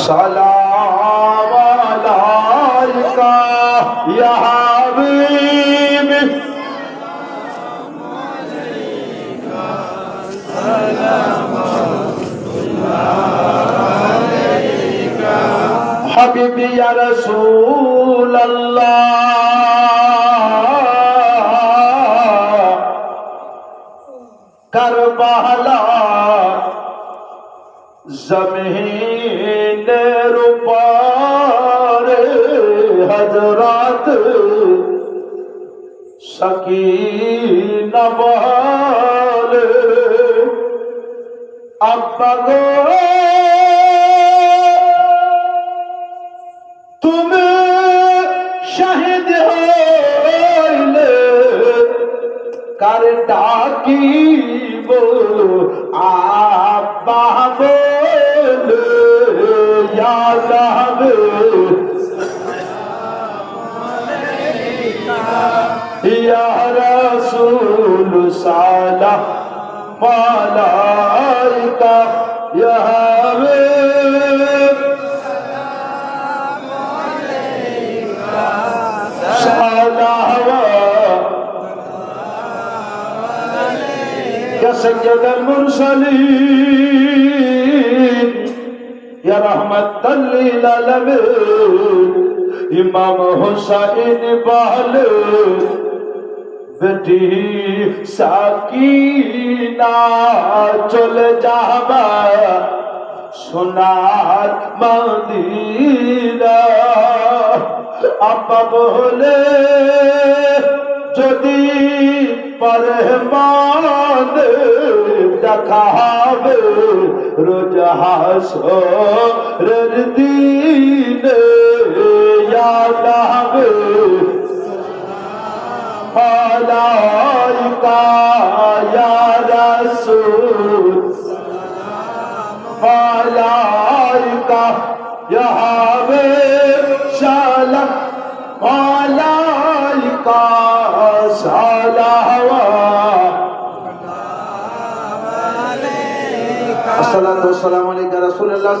सलाम अलैका या हबीब हबीबी या रसूल अल्लाह करबला ज़मीनेर ऊपर हजरत सकीना वाले अब्बा गो तुम शहीद होइले कर डाकी बोलो आब्बा बोलो या लहबे या रसूल सलाम अलैका या हबीब या सय्यदल मुरसलीन या रहमतल लिल आलमीन इमाम हुसैन वाले बेटी साकीना चले जाबा सोनार मदीना अब्बा बोले যদি পরমান দেখাবে রোজ হাসরের দিনে ইয়াদ হবে আলাইকা ইয়া রাসূল আলাইকা ইয়া হাবিব সালাম আলাইকা الصلاة والسلام عليك رسول الله